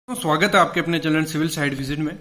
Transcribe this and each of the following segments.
स्वागत है आपके अपने चैनल सिविल साइट विजिट में।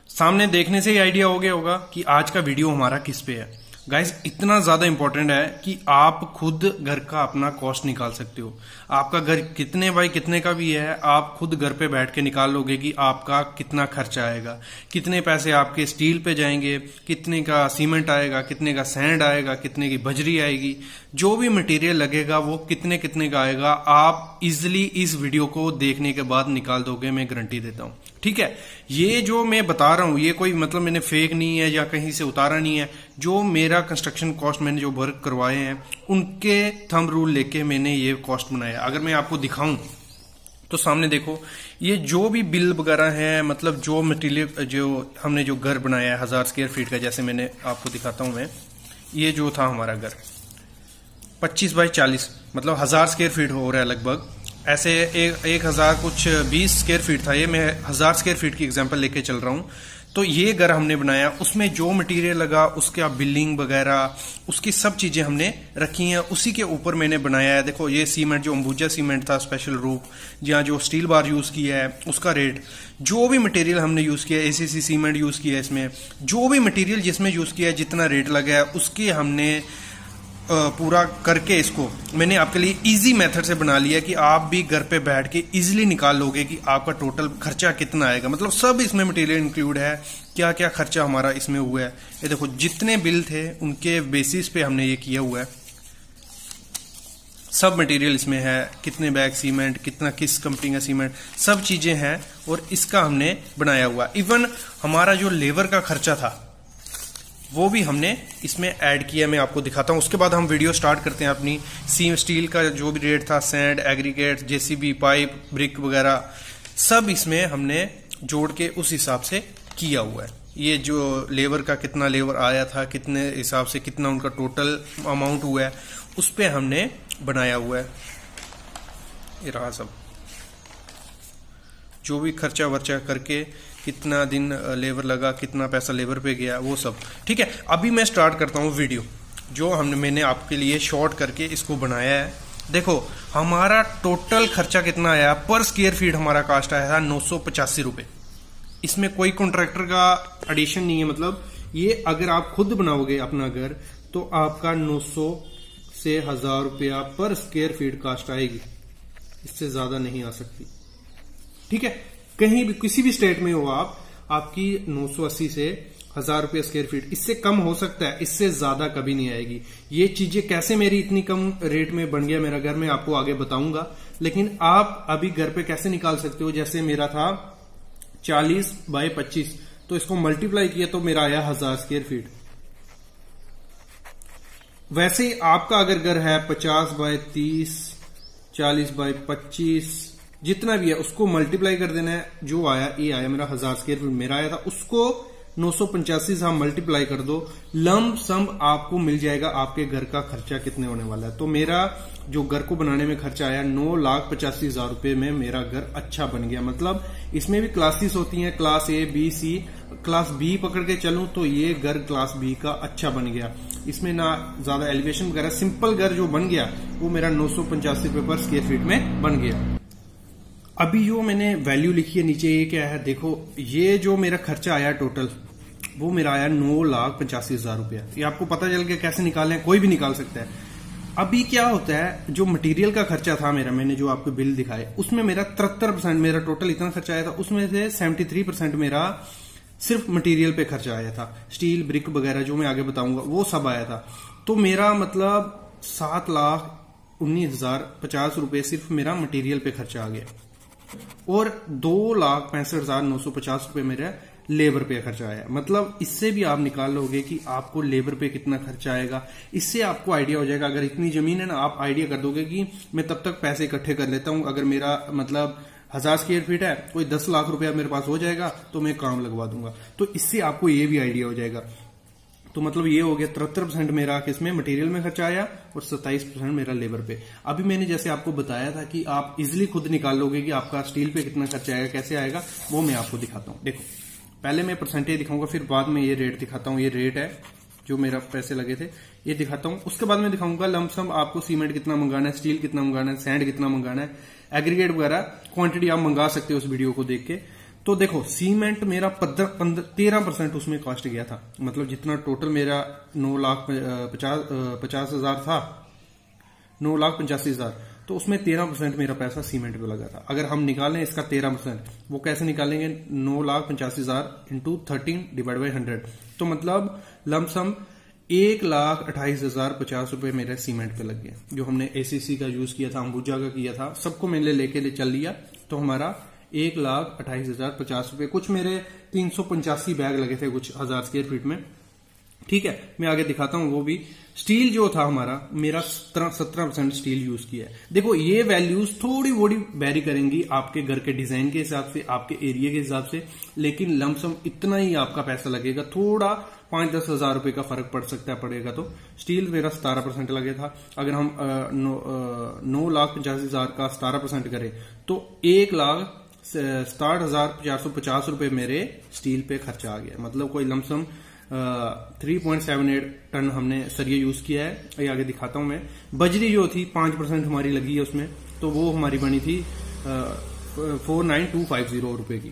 सामने देखने से ही आइडिया हो गया होगा कि आज का वीडियो हमारा किस पे है। गाइस, इतना ज्यादा इंपॉर्टेंट है कि आप खुद घर का अपना कॉस्ट निकाल सकते हो। आपका घर कितने बाई कितने का भी है, आप खुद घर पे बैठ के निकाल लोगे कि आपका कितना खर्चा आएगा, कितने पैसे आपके स्टील पे जाएंगे, कितने का सीमेंट आएगा, कितने का सैंड आएगा, कितने की बजरी आएगी, जो भी मटेरियल लगेगा वो कितने कितने का आएगा। आप इजिली इस वीडियो को देखने के बाद निकाल दोगे, मैं गारंटी देता हूं। ठीक है, ये जो मैं बता रहा हूं ये कोई मतलब मैंने फेक नहीं है या कहीं से उतारा नहीं है। जो मेरा कंस्ट्रक्शन कॉस्ट मैंने जो वर्क करवाए हैं उनके थंब रूल लेके मैंने ये कॉस्ट बनाया। अगर मैं आपको दिखाऊं तो सामने देखो, ये जो भी बिल वगैरह है, मतलब जो मटेरियल जो हमने जो घर बनाया है 1000 स्क्वायर फीट का, जैसे मैंने आपको दिखाता हूं मैं, ये जो था हमारा घर 25 बाई 40 मतलब 1000 स्क्वायर फीट हो रहा है लगभग। ऐसे 1000 कुछ 20 स्क्वायर फीट था, ये मैं 1000 स्क्वायर फीट की एग्जांपल लेके चल रहा हूं। तो ये घर हमने बनाया, उसमें जो मटेरियल लगा उसका बिल्डिंग वगैरह उसकी सब चीजें हमने रखी हैं, उसी के ऊपर मैंने बनाया है। देखो, ये सीमेंट जो अंबुजा सीमेंट था स्पेशल रूफ, जहाँ जो स्टील बार यूज किया है उसका रेट, जो भी मटेरियल हमने यूज किया है, एसीसी सीमेंट यूज किया है, इसमें जो भी मटेरियल जिसमें यूज किया है, जितना रेट लगा है उसके हमने पूरा करके इसको मैंने आपके लिए इजी मेथड से बना लिया कि आप भी घर पे बैठ के इजीली निकाल लोगे कि आपका टोटल खर्चा कितना आएगा। मतलब सब इसमें मटेरियल इंक्लूड है, क्या क्या खर्चा हमारा इसमें हुआ है। ये देखो, जितने बिल थे उनके बेसिस पे हमने ये किया हुआ है। सब मटेरियल इसमें है, कितने बैग सीमेंट, कितना किस कंपनी का सीमेंट, सब चीजें हैं और इसका हमने बनाया हुआ। इवन हमारा जो लेबर का खर्चा था वो भी हमने इसमें ऐड किया, मैं आपको दिखाता हूं। उसके बाद हम वीडियो स्टार्ट करते हैं अपनी। स्टील का जो भी रेट था, sand, aggregate, JCB, pipe, brick वगैरह सब इसमें हमने जोड़ के उस हिसाब से किया हुआ है। ये जो लेबर का कितना लेबर आया था, कितने हिसाब से कितना उनका टोटल अमाउंट हुआ है, उस पर हमने बनाया हुआ है। ये रहा सब, जो भी खर्चा वर्चा करके कितना दिन लेबर लगा, कितना पैसा लेबर पे गया, वो सब। ठीक है, अभी मैं स्टार्ट करता हूँ वीडियो जो मैंने आपके लिए शॉर्ट करके इसको बनाया है। देखो, हमारा टोटल खर्चा कितना आया, पर स्क्वायर फीट हमारा कास्ट आया था 985 रुपए। इसमें कोई कॉन्ट्रैक्टर का एडिशन नहीं है। मतलब ये अगर आप खुद बनाओगे अपना घर तो आपका 900 से 1000 रुपया पर स्क्वायर फीट कास्ट आएगी, इससे ज्यादा नहीं आ सकती। ठीक है, कहीं भी किसी भी स्टेट में हो आप, आपकी 980 से 1000 रुपये स्क्वायर फीट, इससे कम हो सकता है, इससे ज्यादा कभी नहीं आएगी। ये चीजें कैसे मेरी इतनी कम रेट में बन गया मेरा घर, मैं आपको आगे बताऊंगा। लेकिन आप अभी घर पे कैसे निकाल सकते हो, जैसे मेरा था 40 बाई 25, तो इसको मल्टीप्लाई किया तो मेरा आया 1000 स्क्वायर फीट। वैसे ही आपका अगर घर है 50 बाई 30, 40 बाई 25, जितना भी है उसको मल्टीप्लाई कर देना है। जो आया, ये आया मेरा 1000 स्क्वायर फीट मेरा आया था, उसको 985 से हम मल्टीप्लाई कर दो, लंब सम आपको मिल जाएगा आपके घर का खर्चा कितने होने वाला है। तो मेरा जो घर को बनाने में खर्चा आया 9,85,000 रुपए में मेरा घर अच्छा बन गया। मतलब इसमें भी क्लासेस होती हैं, class A, B, C. Class B पकड़ के चलूं तो ये घर क्लास बी का अच्छा बन गया। इसमें ना ज्यादा एलिवेशन वगैरह, सिंपल घर जो बन गया वो मेरा 985 रुपए पर स्क्वायर फीट में बन गया। अभी जो मैंने वैल्यू लिखी है नीचे, ये क्या है, देखो, ये जो मेरा खर्चा आया टोटल वो मेरा आया 9,85,000 रुपया। ये आपको पता चल गया कैसे निकालना है, कोई भी निकाल सकता है। अभी क्या होता है, जो मटेरियल का खर्चा था मेरा, मैंने जो आपको बिल दिखाए उसमें मेरा 73% मेरा टोटल इतना खर्चा आया था, उसमें से 73% मेरा सिर्फ मटेरियल पे खर्चा आया था। स्टील, ब्रिक वगैरह जो मैं आगे बताऊंगा वो सब आया था। तो मेरा मतलब 7,19,050 रुपए सिर्फ मेरा मटेरियल पे खर्चा आ गया और 2,65,950 रुपए मेरा लेबर पे खर्चा आया। मतलब इससे भी आप निकाल लोगे कि आपको लेबर पे कितना खर्चा आएगा। इससे आपको आइडिया हो जाएगा। अगर इतनी जमीन है ना, आप आइडिया कर दोगे कि मैं तब तक पैसे इकट्ठे कर लेता हूं। अगर मेरा मतलब 1000 स्क्वायर फीट है, कोई 10 लाख रुपया मेरे पास हो जाएगा तो मैं काम लगवा दूंगा। तो इससे आपको ये भी आइडिया हो जाएगा। तो मतलब ये हो गया 73% मेरा किसमें, मटेरियल में खर्चा आया और 27% मेरा लेबर पे। अभी मैंने जैसे आपको बताया था कि आप इजिली खुद निकाल लोगे कि आपका स्टील पे कितना खर्चा आएगा, कैसे आएगा, वो मैं आपको दिखाता हूं। देखो, पहले मैं परसेंटेज दिखाऊंगा, फिर बाद में ये रेट दिखाता हूं। ये रेट है जो मेरा पैसे लगे थे ये दिखाता हूं। उसके बाद मैं दिखाऊंगा लमसम आपको सीमेंट कितना मंगाना है, स्टील कितना मंगाना है, सैंड कितना मंगाना है, एग्रीगेट वगैरह क्वांटिटी आप मंगा सकते हो उस वीडियो को देख के। तो देखो सीमेंट मेरा 13% उसमें कॉस्ट गया था, मतलब जितना टोटल मेरा 9,50,000 था, 9,85,000, तो उसमें 13% मेरा पैसा सीमेंट पे लगा था। अगर हम निकालें इसका 13%, वो कैसे निकालेंगे, 9,85,000 इंटू 13 डिवाइड बाई 100, तो मतलब लमसम 1,28,050 रुपए मेरे सीमेंट पे लग गया। जो हमने एसीसी का यूज किया था, अंबुजा का किया था, सबको मैंने लेके चल लिया, तो हमारा 1,28,050 रुपए, कुछ मेरे 385 बैग लगे थे कुछ 1000 स्क्वायर फीट में। ठीक है, मैं आगे दिखाता हूं वो भी। स्टील जो था हमारा, मेरा 17% स्टील यूज किया है। देखो ये वैल्यूज थोड़ी बड़ी वेरी करेंगी आपके घर के डिजाइन के हिसाब से, आपके एरिया के हिसाब से, लेकिन लमसम इतना ही आपका पैसा लगेगा। थोड़ा 5-10 हजार रुपए का फर्क पड़ सकता है, पड़ेगा। तो स्टील मेरा 17% लगे था। अगर हम 9,85,000 का 17% करें तो 1,67,450 रुपए मेरे स्टील पे खर्चा आ गया। मतलब कोई लमसम 3.78 टन हमने सरिया यूज किया है। ये आगे दिखाता हूं मैं। बजरी जो थी 5% हमारी लगी है उसमें, तो वो हमारी बनी थी 4,9250 रुपए की।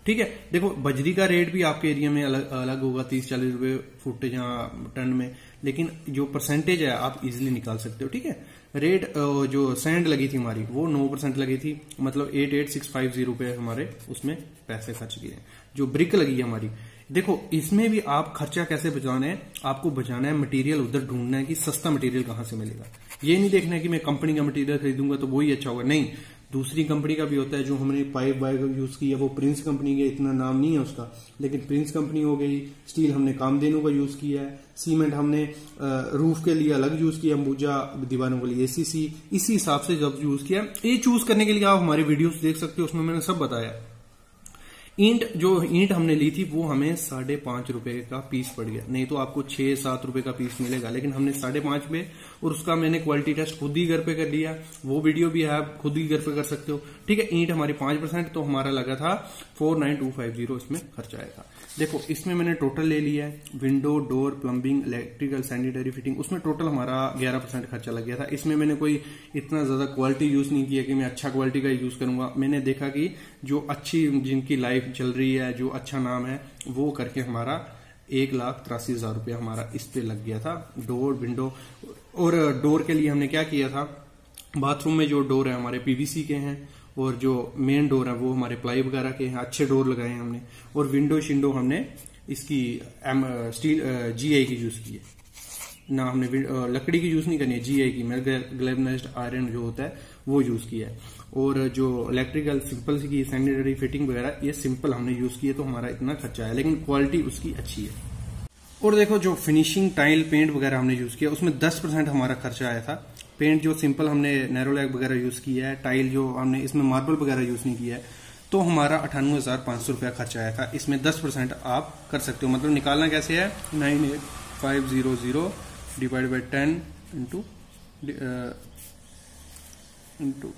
ठीक है, देखो बजरी का रेट भी आपके एरिया में अलग अलग होगा, 30-40 रुपए फुट या टन में, लेकिन जो परसेंटेज है आप इजीली निकाल सकते हो। ठीक है, रेट जो सैंड लगी थी हमारी वो 9% लगी थी, मतलब 88,650 रुपए हमारे उसमें पैसे खर्च किए। जो ब्रिक लगी है हमारी, देखो इसमें भी आप खर्चा कैसे बचाना है, आपको बचाना है मटेरियल उधर ढूंढना है कि सस्ता मटेरियल कहां से मिलेगा। ये नहीं देखना है कि मैं कंपनी का मटेरियल खरीदूंगा तो वही अच्छा होगा, नहीं, दूसरी कंपनी का भी होता है। जो हमने पाइप वाइप यूज की है वो प्रिंस कंपनी की, इतना नाम नहीं है उसका, लेकिन प्रिंस कंपनी हो गई। स्टील हमने कामधेनु का यूज किया है। सीमेंट हमने रूफ के लिए अलग यूज किया, अंबुजा, दीवारों के लिए एसीसी, इसी हिसाब से जब यूज किया। ये चूज करने के लिए आप हमारे वीडियोस देख सकते हो, उसमें मैंने सब बताया। ईंट हमने ली थी वो हमें 5.5 रुपए का पीस पड़ गया, नहीं तो आपको 6-7 रुपए का पीस मिलेगा, लेकिन हमने 5.5 पे, और उसका मैंने क्वालिटी टेस्ट खुद ही घर पे कर लिया। वो वीडियो भी है, आप खुद ही घर पे कर सकते हो। ठीक है, ईंट हमारी 5%, तो हमारा लगा था 4,9250 इसमें खर्चा आया था। देखो इसमें मैंने टोटल ले लिया है, window, door, plumbing, electrical, sanitary fitting, उसमें टोटल हमारा 11% खर्चा लग गया था। इसमें मैंने कोई इतना ज्यादा क्वालिटी यूज नहीं किया कि मैं अच्छा क्वालिटी का यूज करूंगा। मैंने देखा कि जो अच्छी, जिनकी लाइफ चल रही है, जो अच्छा नाम है, वो करके हमारा 1,83,000 रुपया हमारा इस पे लग गया था। डोर, विंडो, और डोर के लिए हमने क्या किया था, बाथरूम में जो डोर है हमारे पीवीसी के हैं, और जो मेन डोर है वो हमारे प्लाई वगैरह के हैं, अच्छे डोर लगाए हैं हमने। और विंडो शिंडो हमने इसकी स्टील जीआई की यूज की है ना, हमने लकड़ी की यूज नहीं करनी है, जीआई की, गैल्वेनाइज्ड आयरन जो होता है वो यूज किया है। और जो इलेक्ट्रिकल सिंपल की सैनिटरी फिटिंग वगैरह ये सिंपल हमने यूज किए, तो हमारा इतना खर्चा है, लेकिन क्वालिटी उसकी अच्छी है। और देखो जो फिनिशिंग, टाइल, पेंट वगैरह हमने यूज किया, उसमें 10% हमारा खर्चा आया था। पेंट जो सिंपल हमने नैरोलैक वगैरह यूज किया है, टाइल जो हमने इसमें मार्बल वगैरह यूज नहीं किया है, तो हमारा 98,500 रुपया खर्चा आया था। इसमें 10% आप कर सकते हो। मतलब निकालना कैसे है, 98,500 डिवाइड बाई 10 इंटू 100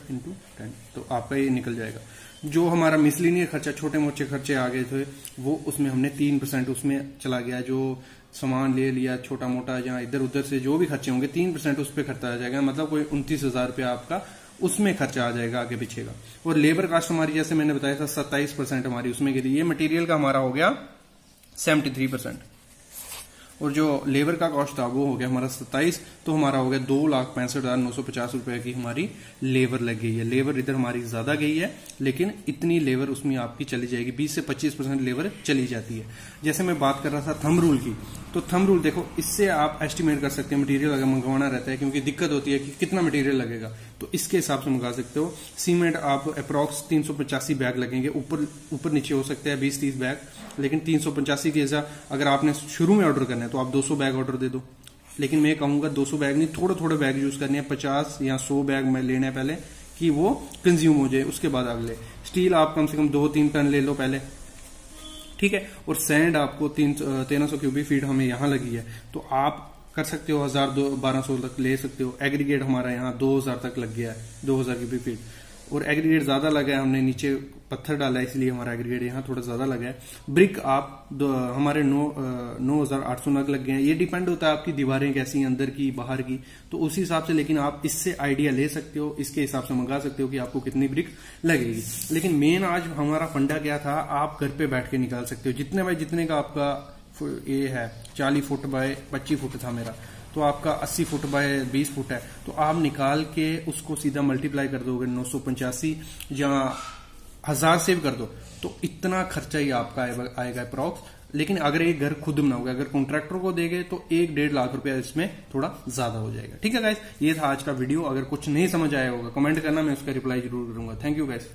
इंटू 10, तो आपका ये निकल जाएगा। जो हमारा मिसलिनियर खर्चा, छोटे मोटे खर्चे आ गए थे, वो उसमें हमने 3% उसमें चला गया। जो सामान ले लिया छोटा मोटा, या इधर उधर से जो भी खर्चे होंगे 3% उस पर खर्चा आ जाएगा। मतलब कोई 29,000 रुपया आपका उसमें खर्चा आ जाएगा आगे पीछे का। और लेबर कास्ट हमारी, जैसे मैंने बताया था, 27% हमारी उसमें गिरी। ये मटेरियल का हमारा हो गया 73%, और जो लेबर का कॉस्ट था वो हो गया हमारा 27, तो हमारा हो गया 2,65,950 रुपए की हमारी लेबर लग गई है। लेबर इधर हमारी ज्यादा गई है, लेकिन इतनी लेबर उसमें आपकी चली जाएगी, 20 से 25% लेबर चली जाती है। जैसे मैं बात कर रहा था थंब रूल की, तो थंब रूल देखो, इससे आप एस्टिमेट कर सकते हैं मटेरियल अगर मंगवाना रहता है, क्योंकि दिक्कत होती है कि कितना मटेरियल लगेगा, तो इसके हिसाब से मंगा सकते हो। सीमेंट आप अप्रॉक्स 385 बैग लगेंगे, ऊपर नीचे हो सकते हैं 20-30 बैग, लेकिन 385 की जगह अगर आपने शुरू में ऑर्डर करना है तो आप 200 बैग ऑर्डर दे दो। लेकिन मैं कहूंगा 200 बैग नहीं, थोड़े थोड़े बैग यूज करने हैं, 50 या 100 बैग में लेने हैं पहले, कि वो कंज्यूम हो जाए, उसके बाद अगले। स्टील आप कम से कम 2-3 टन ले लो पहले, ठीक है। और सैंड आपको 1300 क्यूबिक फीट हमें यहाँ लगी है, तो आप कर सकते हो 1,000-1,200 तक ले सकते हो। एग्रीगेट हमारा यहाँ 2,000 तक लग गया है, 2,000 क्यूबिक फीट। और एग्रीगेट ज्यादा लगा है, हमने नीचे पत्थर डाला है इसलिए हमारा एग्रीगेट यहाँ थोड़ा ज्यादा लगा है। ब्रिक आप हमारे 9,800 नग लग गए हैं। ये डिपेंड होता है आपकी दीवारें कैसी हैं, अंदर की बाहर की, तो उसी हिसाब से, लेकिन आप इससे आइडिया ले सकते हो, इसके हिसाब से मंगा सकते हो कि आपको कितनी ब्रिक लगेगी। लेकिन मेन आज हमारा फंडा क्या था, आप घर पे बैठ के निकाल सकते हो जितने बाय जितने का आपका ये है। 40 फुट बाय 25 फुट था मेरा, तो आपका 80 फुट बाय 20 फुट है, तो आप निकाल के उसको सीधा मल्टीप्लाई कर दोगे 985 या 1000 से भी कर दो, तो इतना खर्चा ही आपका आएगा अप्रॉक्स। लेकिन अगर एक घर खुद बनाओगे, अगर कॉन्ट्रैक्टर को देगे तो 1-1.5 लाख रुपया इसमें थोड़ा ज्यादा हो जाएगा। ठीक है गाइस, ये था आज का वीडियो। अगर कुछ नहीं समझ आया होगा कमेंट करना, मैं उसका रिप्लाई जरूर करूंगा। Thank you guys.